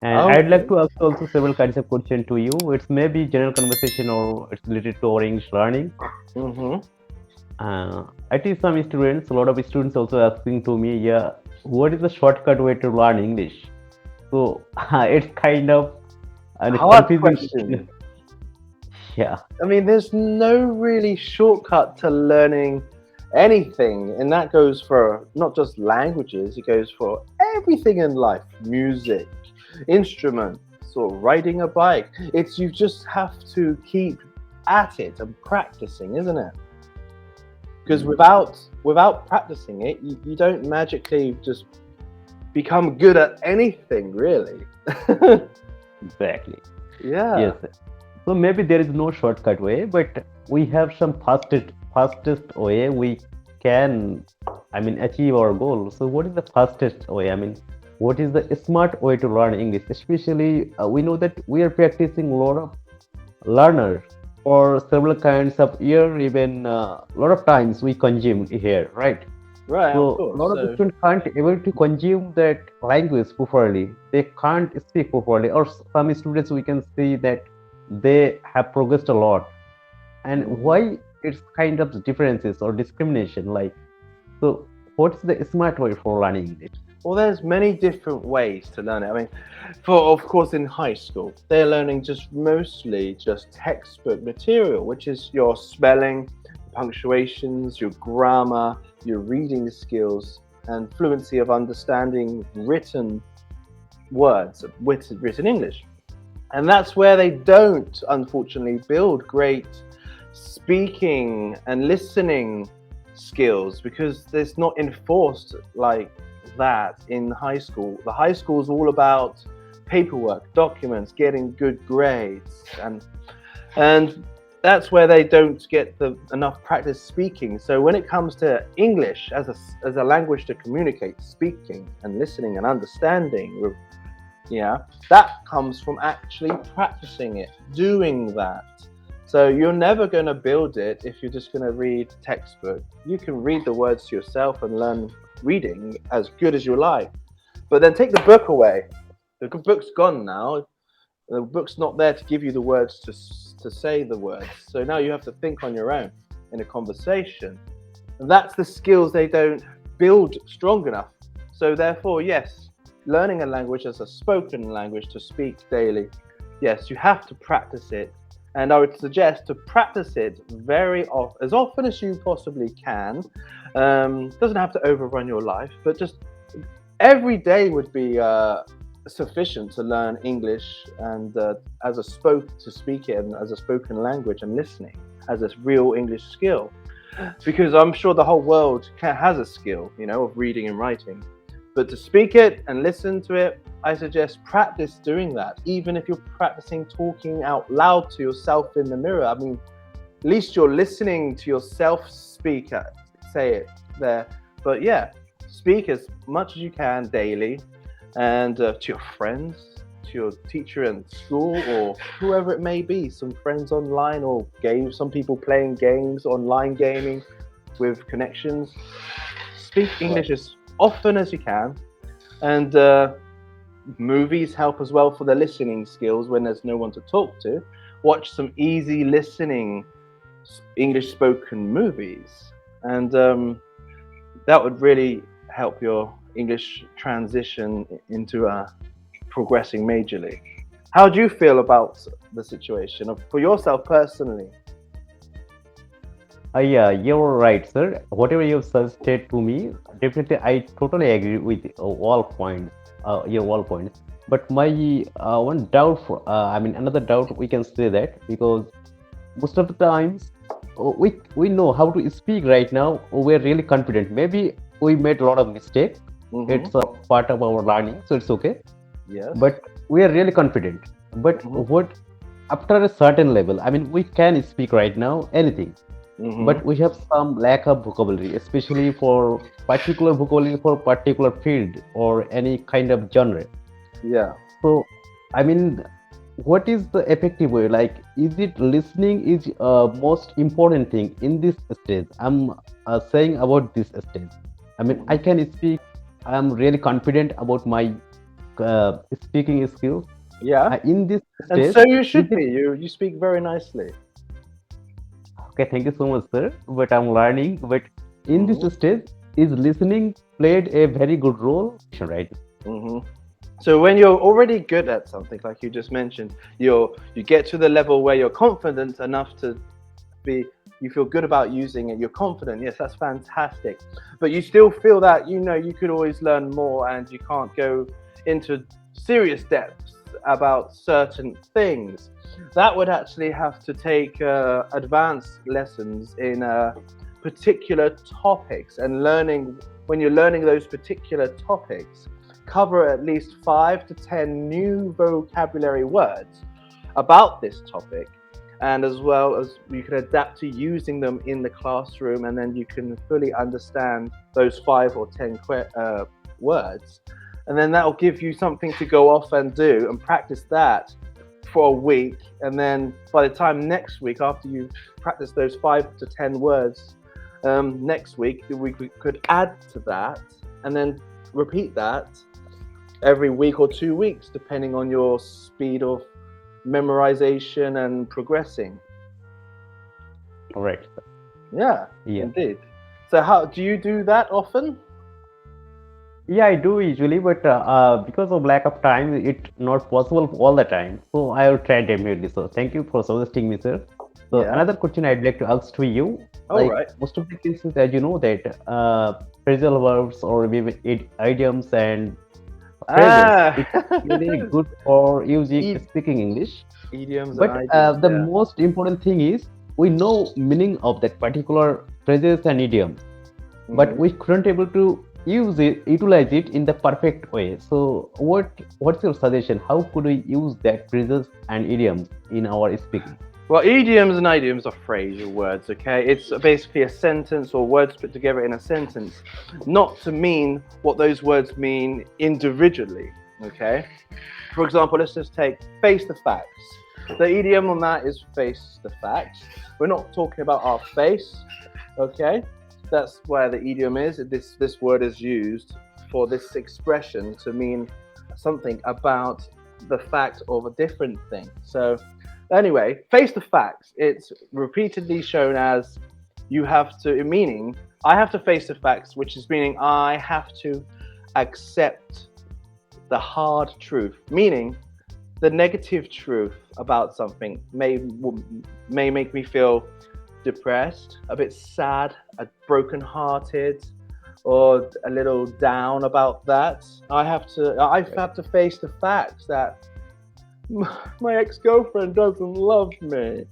And I'd like Okay. to ask also several kinds of question to you. It's maybe general conversation or it's related to our English learning. Mm-hmm. I teach some students, a lot of students also asking to me, yeah, what is the shortcut way to learn English? So it's kind of a Hard confusing question. question. Yeah, I mean, there's no really shortcut to learning anything, and that goes for not just languages, it goes for everything in life, music, instruments, or riding a bike. It's you just have to keep at it and practicing, isn't it? Because mm, without practicing it, you don't magically just become good at anything, really. exactly. Yeah. Yes. So maybe there is no shortcut way, but we have some fastest way we can, I mean, achieve our goal. So what is the fastest way? I mean, what is the smart way to learn English? Especially, we know that we are practicing a lot of learners for several kinds of year, even a lot of times we consume here, right? Right, of So a course. lot of So students can't able to consume that language properly. They can't speak properly. Or some students we can see that they have progressed a lot. And mhm. why it's kind of differences or discrimination? Like, so what's the smart way for learning English? Well, there's many different ways to learn it. I mean, for of course in high school, they're learning just mostly just textbook material, which is your spelling, punctuations, your grammar, your reading skills, and fluency of understanding written words, written English. And that's where they don't, unfortunately, build great speaking and listening skills because it's not enforced like that in high school. The high school is all about paperwork, documents, getting good grades, and that's where they don't get the enough practice speaking. So when it comes to English as a language to communicate, speaking and listening and understanding with yeah, that comes from actually practicing it, doing that. So you're never going to build it if you're just going to read textbook. You can read the words to yourself and learn reading as good as you like. But then take the book away. The book's gone now. The book's not there to give you the words to say the words. So now you have to think on your own in a conversation. And that's the skills they don't build strong enough. So therefore, yes, learning a language as a spoken language to speak daily, yes, you have to practice it. And I would suggest to practice it as often as you possibly can. Doesn't have to overrun your life, but just every day would be sufficient to learn English and to speak it and as a spoken language and listening as a real English skill. Because I'm sure the whole world has a skill, of reading and writing. But to speak it and listen to it, I suggest practice doing that. Even if you're practicing talking out loud to yourself in the mirror, I mean, at least you're listening to yourself speak, say it there. But yeah, speak as much as you can daily and to your friends, to your teacher in school, or whoever it may be, some friends online or games, some people playing games, online gaming with connections. Speak Right. English as often as you can. And movies help as well for the listening skills when there's no one to talk to. Watch some easy listening English spoken movies. And that would really help your English transition into progressing majorly. How do you feel about the situation for yourself personally? Yeah, you're right, sir. Whatever you've suggested to me, definitely I totally agree with all points, your all points. But my one doubt I mean, another doubt we can say that because most of the times we know how to speak right now. We're really confident. Maybe we made a lot of mistakes. Mm-hmm. It's a part of our learning, so it's okay. Yes. But we are really confident. But Mm-hmm. what after a certain level, I mean, we can speak right now anything Mm-hmm. but we have some lack of vocabulary, especially for particular vocabulary for particular field or any kind of genre. Yeah. So, I mean, what is the effective way? Like, is it listening is most important thing in this stage? I'm saying about this stage. I mean, I Mm-hmm. can speak. I'm really confident about my speaking skills. Yeah, In this and stage, so you is should it be. You speak very nicely. okay? Thank you so much, sir. But I'm learning. But in this Hmm. stage, is listening played a very good role, right? Hmm. So when you're already good at something, like you just mentioned, you get to the level where you're confident enough to be, you feel good about using it, you're confident. Yes, that's fantastic. But you still feel that you could always learn more, and you can't go into serious depths about certain things. That would actually have to take advanced lessons in particular topics, and learning when you're learning those particular topics, cover at least 5 to 10 new vocabulary words about this topic, and as well as you can adapt to using them in the classroom, and then you can fully understand those 5 or 10 words, and then that'll give you something to go off and do and practice that for a week. And then by the time next week, after you've practiced those 5 to 10 words, next week we could add to that, and then repeat that every week or 2 weeks, depending on your speed of memorization and progressing. Right. Yeah, Yeah. indeed. So, how do you do that often? Yeah, I do usually, but because of lack of time, it not possible all the time. So I will try definitely. So thank you for suggesting me, sir. So Yeah. another question I'd like to ask to you, All like right. most of the cases, as you know that phrasal verbs or maybe idioms and phrases, Ah, it really good for using E- speaking English. idioms and But idioms. the Yeah. most important thing is we know meaning of that particular phrases and idioms, but Hmm. we couldn't able to utilize it in the perfect way. So what's your suggestion? How could we use that phrases and idioms in our speaking? Well, idioms and idioms are phrasal words, okay? It's basically a sentence or words put together in a sentence, not to mean what those words mean individually, okay? For example, let's just take face the facts. The idiom on that is face the facts. We're not talking about our face, okay? That's where the idiom is. This word is used for this expression to mean something about the fact of a different thing. So anyway, face the facts. It's repeatedly shown as you have to, meaning I have to face the facts, which is meaning I have to accept the hard truth, meaning the negative truth about something may make me feel depressed, a bit sad, broken-hearted, or a little down about that. I've Right. had to face the facts that my ex-girlfriend doesn't love me.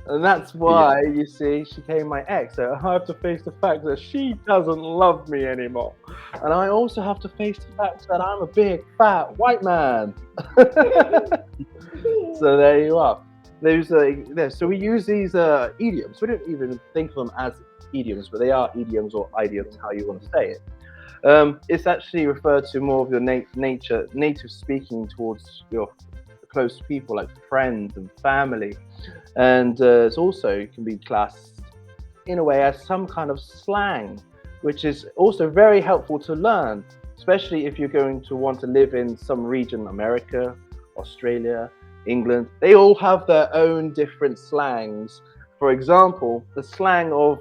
And that's Yeah. why, you see, she became my ex. So I have to face the fact that she doesn't love me anymore. And I also have to face the fact that I'm a big, fat white man. So there you are. So we use these idioms. We don't even think of them as idioms, but they are idioms or idioms, how you want to say it. It's actually referred to more of your native speaking towards your close people, like friends and family, and it's also can be classed in a way as some kind of slang, which is also very helpful to learn, especially if you're going to want to live in some region, America, Australia, England. They all have their own different slangs. For example, the slang of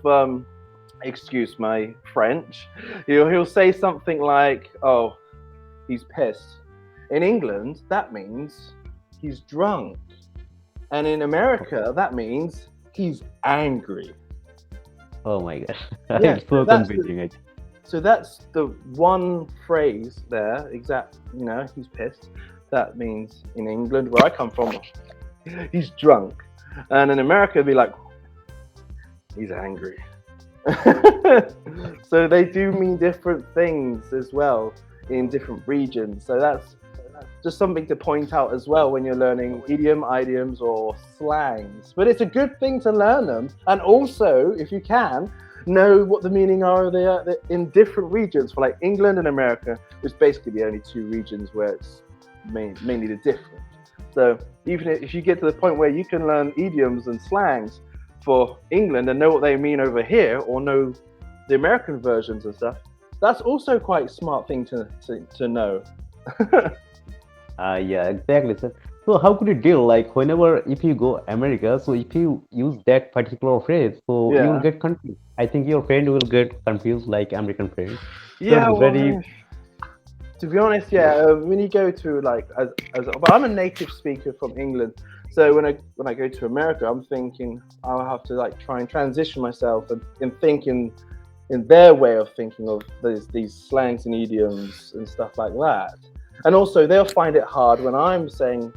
excuse my French, he'll say something like, "Oh, he's pissed." In England, that means he's drunk. And in America, that means he's angry. Oh my God. Yeah, It's so confusing. so that's the one phrase there, exact, he's pissed. That means in England, where I come from, he's drunk. And in America, it'd be like, he's angry. So they do mean different things as well in different regions. So that's just something to point out as well when you're learning idioms, or slangs. But it's a good thing to learn them, and also, if you can, know what the meaning are there in different regions. For like England and America, it's basically the only two regions where it's mainly the different. So even if you get to the point where you can learn idioms and slangs for England and know what they mean over here, or know the American versions and stuff, that's also quite a smart thing to know. Yeah, exactly, sir. So how could you deal like whenever if you go America, so if you use that particular phrase, so you will Yeah. get confused. I think your friend will get confused like American friends. So Yeah, well, I very mean, to be honest, yeah. When you go to like, but I'm a native speaker from England, so when I go to America, I'm thinking I'll have to like try and transition myself and think in their way of thinking of these slangs and idioms and stuff like that. And also, they'll find it hard when I'm saying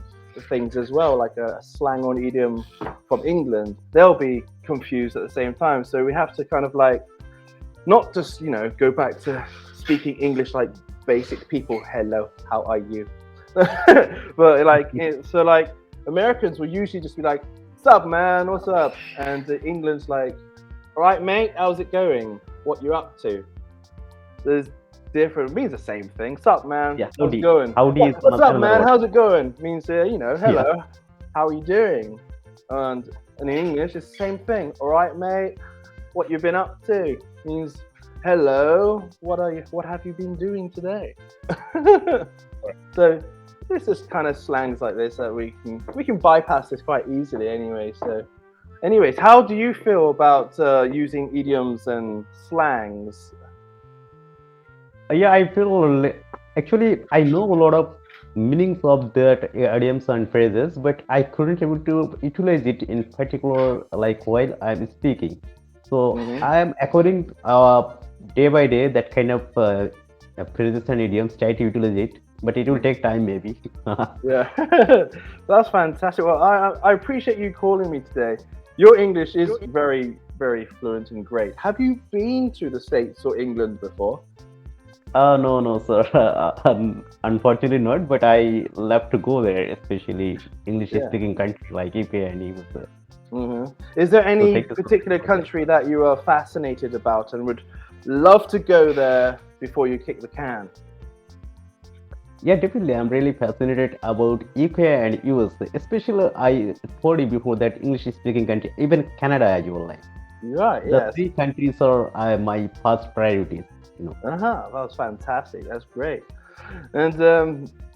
things as well, like a slang or an idiom from England. They'll be confused at the same time. So we have to kind of like not just go back to speaking English like basic people. Hello, how are you? But so like Americans will usually just be like, "What's up, man? What's up?" And England's like, "All right, mate, how's it going? What you up to?" There's different. It means the same thing. "What's up, man? yeah, How's it howdy. going?" Howdy is What's up, another man? word. How's it going? Means Yeah. hello, how are you doing? And in English, it's the same thing. "All right, mate, what you been up to?" Means hello, what have you been doing today? So this is kind of slangs like this that we can bypass this quite easily anyway. So anyways, how do you feel about using idioms and slangs? Yeah, I feel actually I know a lot of meanings of that idioms and phrases, but I couldn't able to utilize it in particular like while I'm speaking. So Hmm. I am according day by day that kind of phrases and idioms try to utilize it, but it will take time maybe. Yeah, that's fantastic. Well, I appreciate you calling me today. Your English is very, very fluent and great. Have you been to the States or England before? No, no, sir. Unfortunately not, but I love to go there, especially English Yeah. speaking country like UK and US. Hmm. Is there So any thank you so particular much for that. country that you are fascinated about and would love to go there before you kick the can? Yeah, definitely. I'm really fascinated about UK and US, especially I told you before that English speaking country, even Canada as well. Like Right. the Yes. three countries are my first priorities. You know. Uh-huh. That was fantastic. That's great. And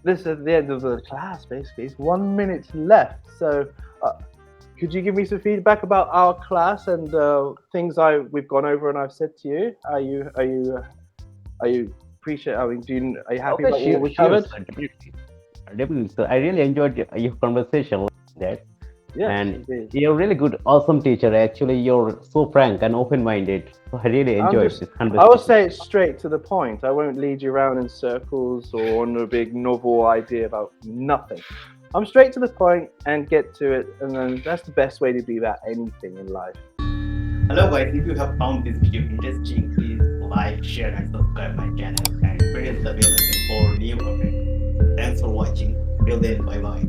this is the end of the class, basically. It's 1 minute left. So, uh, could you give me some feedback about our class and things we've gone over and I've said to you? Are you appreciate? I mean, are you happy Okay, about what sure, we sure, covered? sir, definitely. Definitely. So I really enjoyed your conversation like that. Yes, And indeed. you're really good, awesome teacher. Actually, you're so frank and open-minded. So I really I'm enjoyed just. this I will conversation. say it straight to the point. I won't lead you around in circles or on a big novel idea about nothing. I'm straight to the point and get to it, and then that's the best way to be about anything in life. Hello guys, if you have found this video interesting, please like, share and subscribe my channel and press the bell icon for new updates. Thanks for watching. Till then, bye bye.